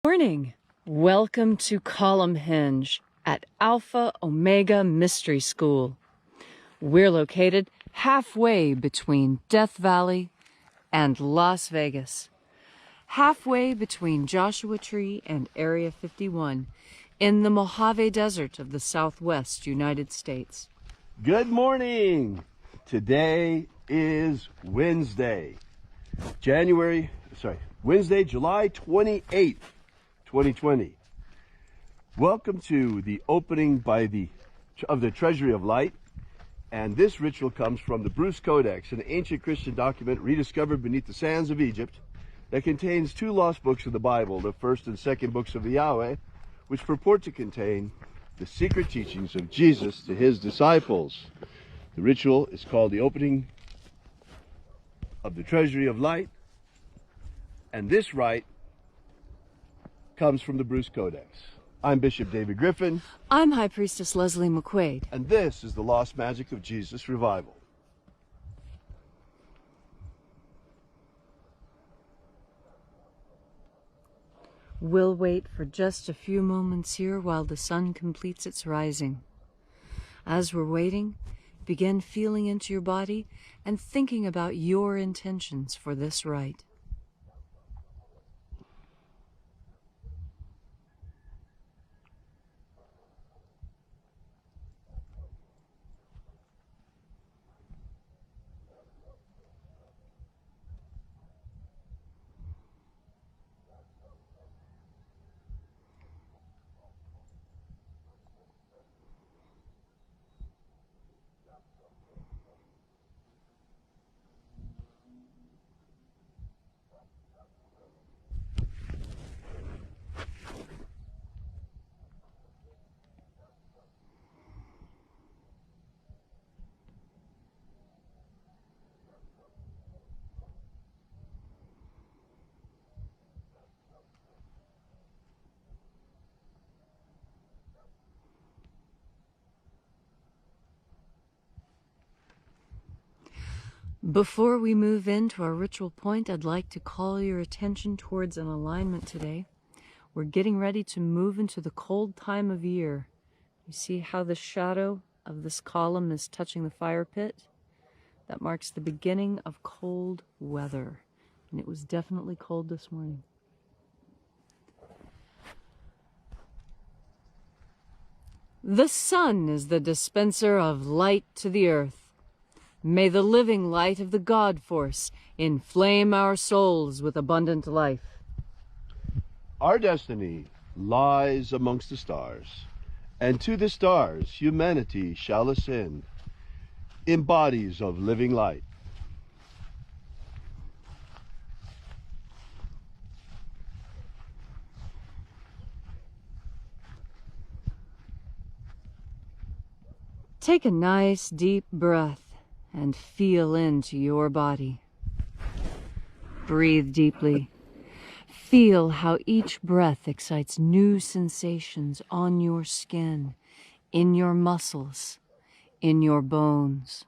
Morning. Welcome to Column Hinge at Alpha Ωmega Mystery School. We're located halfway between Death Valley and Las Vegas, halfway between Joshua Tree and Area 51 in the Mojave Desert of the Southwest United States. Good morning. Today is Wednesday, Wednesday, July 28th. 2020. Welcome to the opening of the Treasury of Light, and this ritual comes from the Bruce Codex, an ancient Christian document rediscovered beneath the sands of Egypt that contains two lost books of the Bible, the first and second books of the Yahweh, which purport to contain the secret teachings of Jesus to his disciples. The ritual is called the opening of the Treasury of Light, and this rite comes from the Bruce Codex. I'm Bishop David Griffin. I'm High Priestess Leslie McQuade. And this is the Lost Magic of Jesus Revival. We'll wait for just a few moments here while the sun completes its rising. As we're waiting, begin feeling into your body and thinking about your intentions for this rite. Before we move into our ritual point, I'd like to call your attention towards an alignment today. We're getting ready to move into the cold time of year. You see how the shadow of this column is touching the fire pit? That marks the beginning of cold weather, and it was definitely cold this morning. The sun is the dispenser of light to the earth. May the living light of the God Force inflame our souls with abundant life. Our destiny lies amongst the stars, and to the stars humanity shall ascend in bodies of living light. Take a nice deep breath and feel into your body. Breathe deeply. Feel how each breath excites new sensations on your skin, in your muscles, in your bones.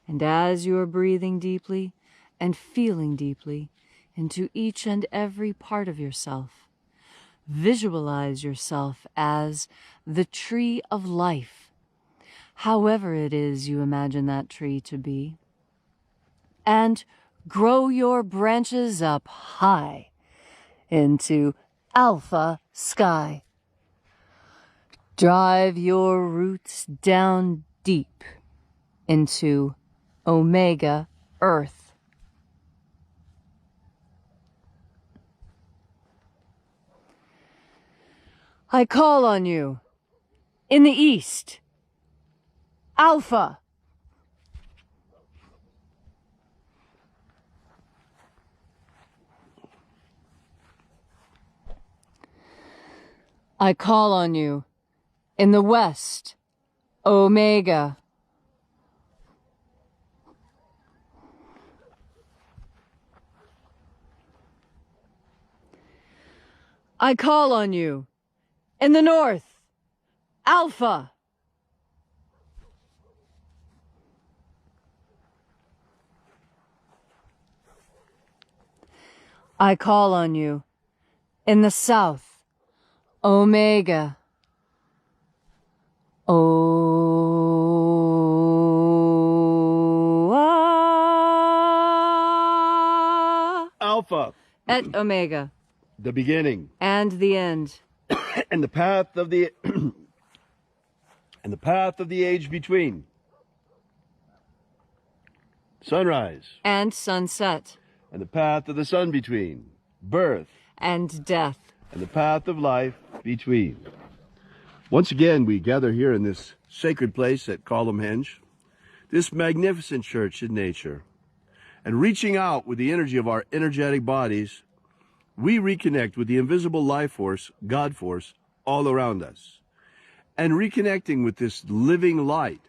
And as you're breathing deeply and feeling deeply into each and every part of yourself, visualize yourself as the tree of life, however it is you imagine that tree to be, and grow your branches up high into alpha sky. Drive your roots down deep into omega earth. I call on you in the east, Alpha. I call on you in the west, Omega. I call on you in the north, Alpha. I call on you In the south, Omega. Alpha, Et Omega. the beginning, And the end. and the path of the and the path of the age between. Sunrise, And sunset. and the path of the sun between. Birth, And death. and the path of life between. Once again, we gather here in this sacred place at Columhenge, this magnificent church in nature. And reaching out with the energy of our energetic bodies, we reconnect with the invisible life force, God force, all around us. And reconnecting with this living light,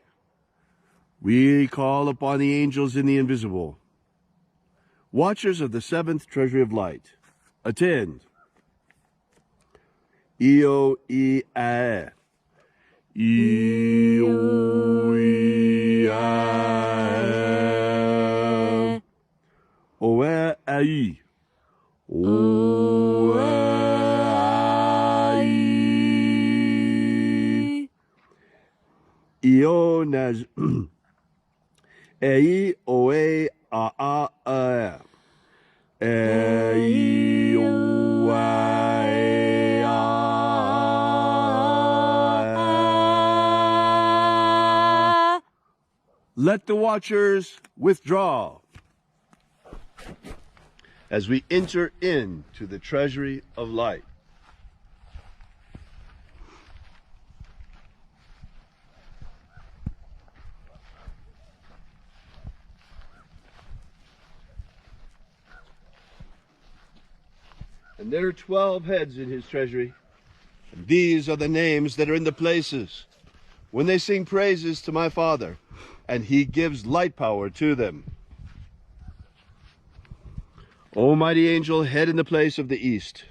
we call upon the angels in the invisible, watchers of the seventh treasury of light. Attend. Io I A. Io I A. Oe ai. Oe ai. Io nas. Ei oe a a a. Ei o a e a. Let the watchers withdraw as we enter into the treasury of light. And there are 12 heads in his treasury. And these are the names that are in the places when they sing praises to my Father, and he gives light power to them. O mighty angel, head in the place of the east,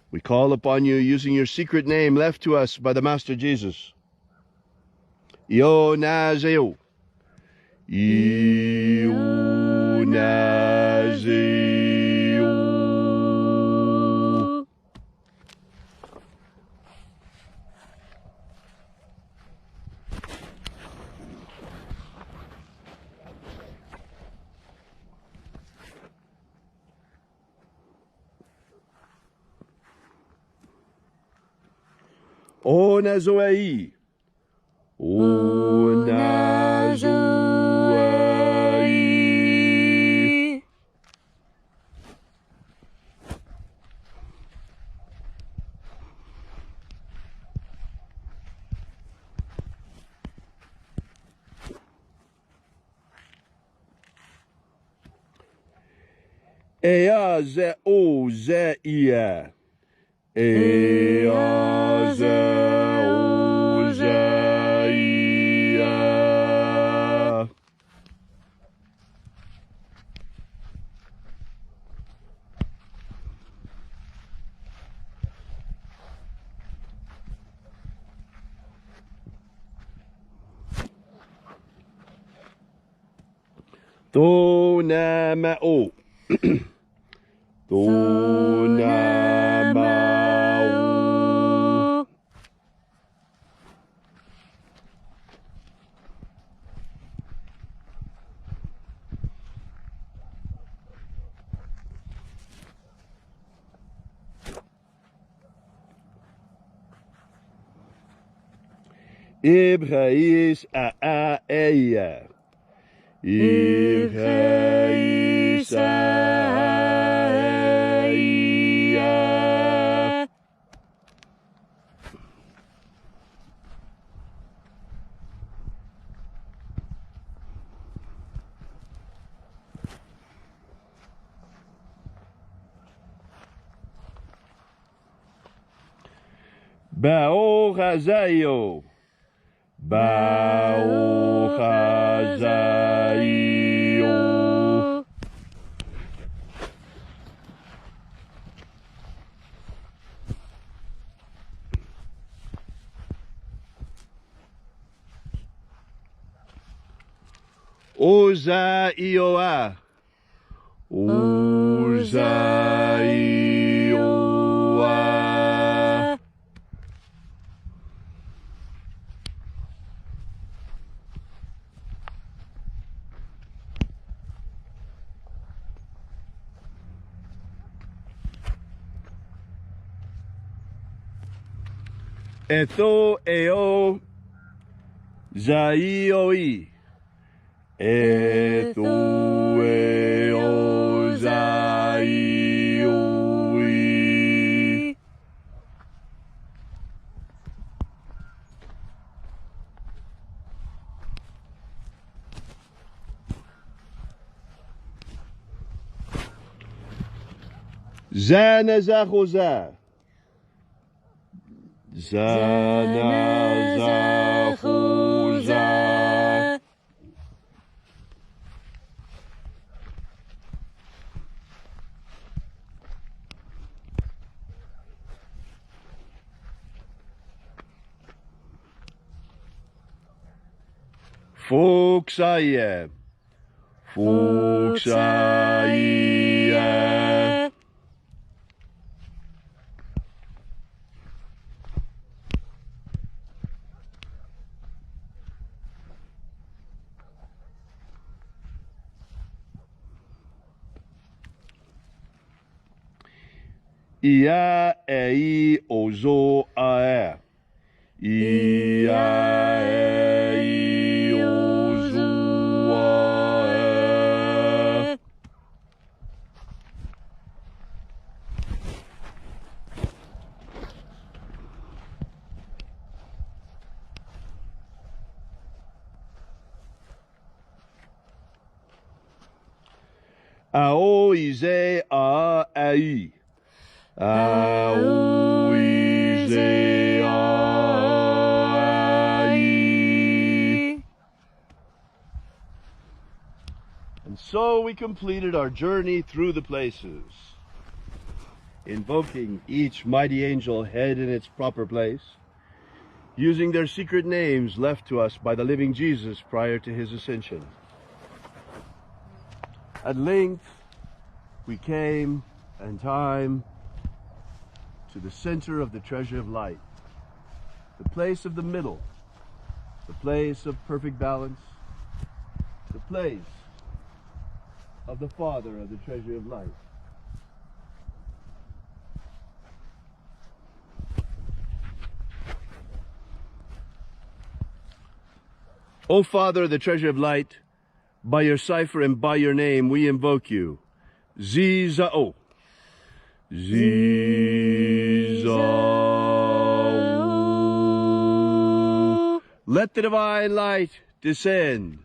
we call upon you using your secret name left to us by the Master Jesus. Io Nazareth. Io Nazareth. O Nazareth. O Nazareth. Ea ze o ze ia. Ea ze o ze ia. To na ma o. To na ma o. Ibrahis a eia. Ibrahis a eia. Bao Razaio. Bao Razaio. Oza Ioa. Oza Ioa. Etho eo zaioi. Etho eo zaioi. Zanazachoza. Zanazachoza. Fuxaye. Fuxaye. Ia ei ozo ae. Ia ei ozo ae. Ao ize a ai. Ao ize a ai. And so we completed our journey through the places, invoking each mighty angel head in its proper place, using their secret names left to us by the living Jesus prior to his ascension. At length, we came in time to the center of the treasure of light, the place of the middle, the place of perfect balance, the place of the Father of the treasure of light. O Father of the treasure of light, by your cipher and by your name we invoke you. Zizao. Zizao. Let the divine light descend.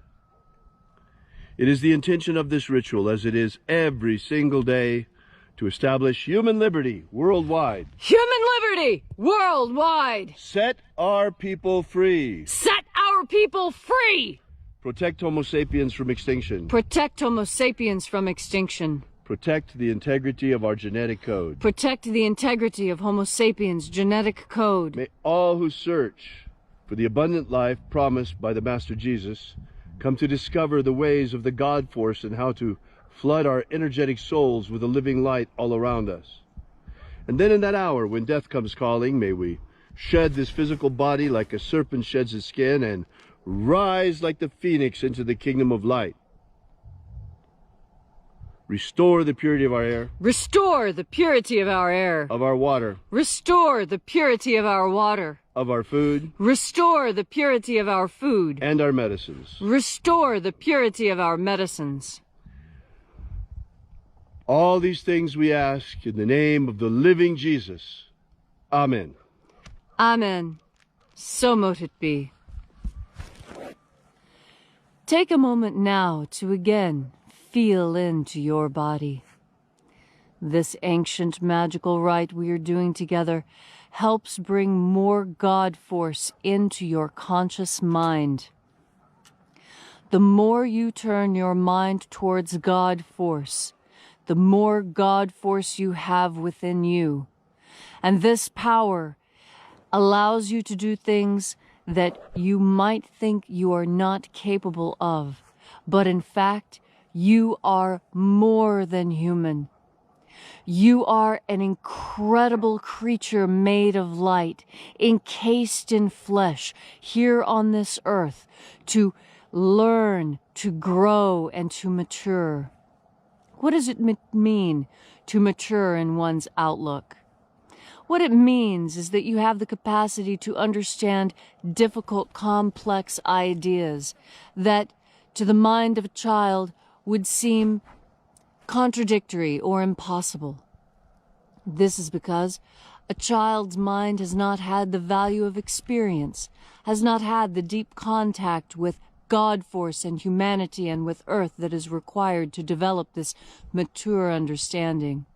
It is the intention of this ritual, as it is every single day, to establish human liberty worldwide. Human liberty worldwide. Set our people free. Set our people free. Protect Homo sapiens from extinction. Protect Homo sapiens from extinction. Protect the integrity of our genetic code. Protect the integrity of Homo sapiens' genetic code. May all who search for the abundant life promised by the Master Jesus come to discover the ways of the God force and how to flood our energetic souls with the living light all around us. And then in that hour when death comes calling, may we shed this physical body like a serpent sheds its skin and rise like the phoenix into the kingdom of light. Restore the purity of our air. Restore the purity of our air. Of our water. Restore the purity of our water. Of our food. Restore the purity of our food. And our medicines. Restore the purity of our medicines. All these things we ask in the name of the living Jesus. Amen. Amen. So mote it be. Take a moment now to again feel into your body. This ancient magical rite we are doing together helps bring more God force into your conscious mind. The more you turn your mind towards God force, the more God force you have within you. And this power allows you to do things that you might think you are not capable of, but in fact, you are more than human. You are an incredible creature made of light, encased in flesh, here on this earth, to learn, to grow, and to mature. What does it mean to mature in one's outlook? What it means is that you have the capacity to understand difficult, complex ideas that, to the mind of a child, would seem contradictory or impossible. This is because a child's mind has not had the value of experience, has not had the deep contact with God force and humanity and with earth that is required to develop this mature understanding.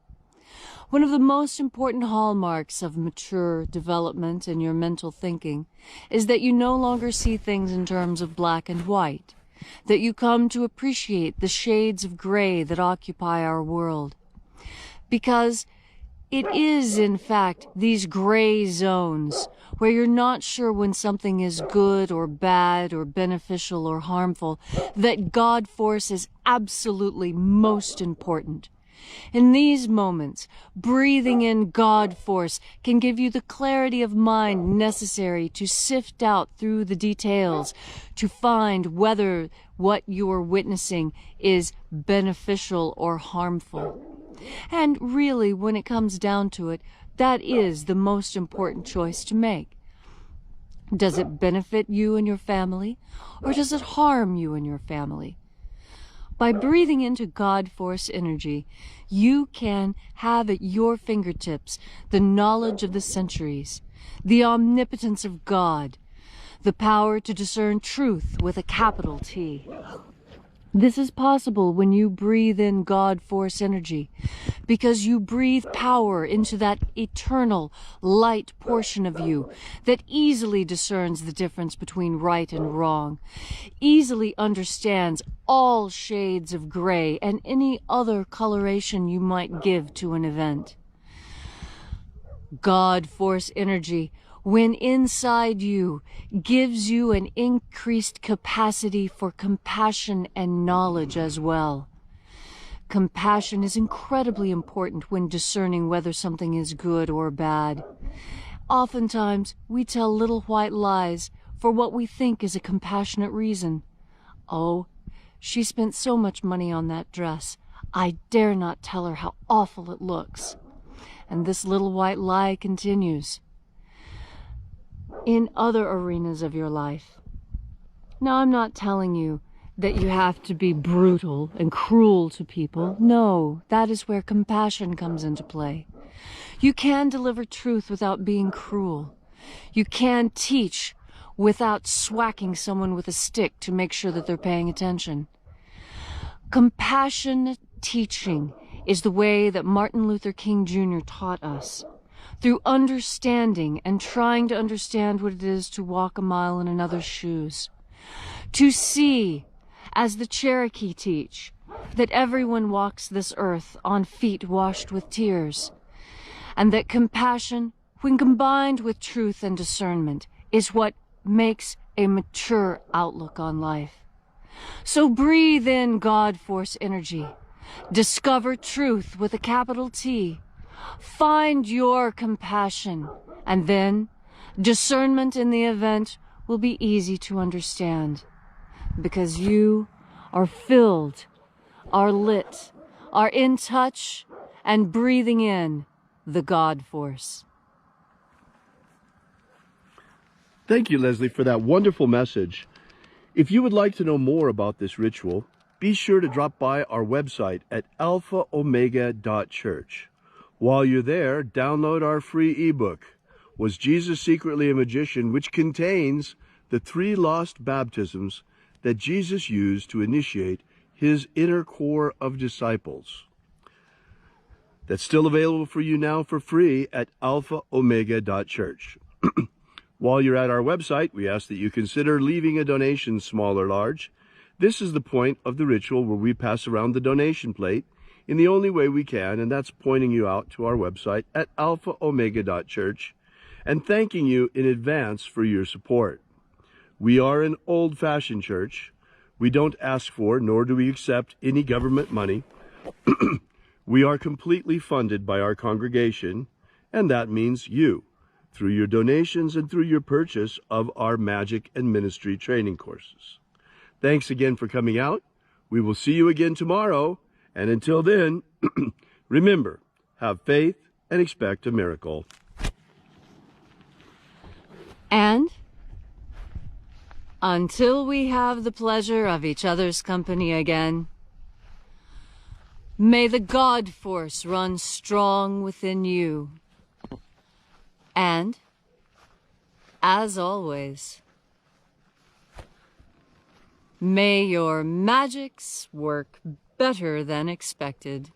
One of the most important hallmarks of mature development in your mental thinking is that you no longer see things in terms of black and white, that you come to appreciate the shades of gray that occupy our world. Because it is, in fact, these gray zones where you're not sure when something is good or bad or beneficial or harmful that God force is absolutely most important. In these moments, breathing in God force can give you the clarity of mind necessary to sift out through the details, to find whether what you're witnessing is beneficial or harmful. And really, when it comes down to it, that is the most important choice to make. Does it benefit you and your family, or does it harm you and your family? By breathing into God force energy, you can have at your fingertips the knowledge of the centuries, the omnipotence of God, the power to discern truth with a capital T. This is possible when you breathe in God force energy, because you breathe power into that eternal light portion of you that easily discerns the difference between right and wrong, easily understands all shades of gray and any other coloration you might give to an event. God force energy, when inside you, gives you an increased capacity for compassion and knowledge as well. Compassion is incredibly important when discerning whether something is good or bad. Oftentimes, we tell little white lies for what we think is a compassionate reason. Oh, she spent so much money on that dress. I dare not tell her how awful it looks. And this little white lie continues in other arenas of your life. Now, I'm not telling you that you have to be brutal and cruel to people. No, that is where compassion comes into play. You can deliver truth without being cruel. You can teach without swacking someone with a stick to make sure that they're paying attention. Compassionate teaching is the way that Martin Luther King Jr. taught us. Through understanding and trying to understand what it is to walk a mile in another's shoes. To see, as the Cherokee teach, that everyone walks this earth on feet washed with tears, and that compassion, when combined with truth and discernment, is what makes a mature outlook on life. So breathe in God force energy. Discover truth with a capital T. Find your compassion, and then discernment in the event will be easy to understand, because you are filled, are lit, are in touch, and breathing in the God force. Thank you, Leslie, for that wonderful message. If you would like to know more about this ritual, be sure to drop by our website at alphaomega.church. While you're there, download our free ebook, Was Jesus Secretly a Magician?, which contains the 3 lost baptisms that Jesus used to initiate his inner core of disciples. That's still available for you now for free at alphaomega.church. While you're at our website, we ask that you consider leaving a donation, small or large. This is the point of the ritual where we pass around the donation plate in the only way we can, and that's pointing you out to our website at alphaomega.church and thanking you in advance for your support. We are an old-fashioned church. We don't ask for, nor do we accept any government money. We are completely funded by our congregation, and that means you, through your donations and through your purchase of our Magick and Ministry training courses. Thanks again for coming out. We will see you again tomorrow. And until then, remember, have faith and expect a miracle. And until we have the pleasure of each other's company again, may the God Force run strong within you. And, as always, may your magics work better than expected.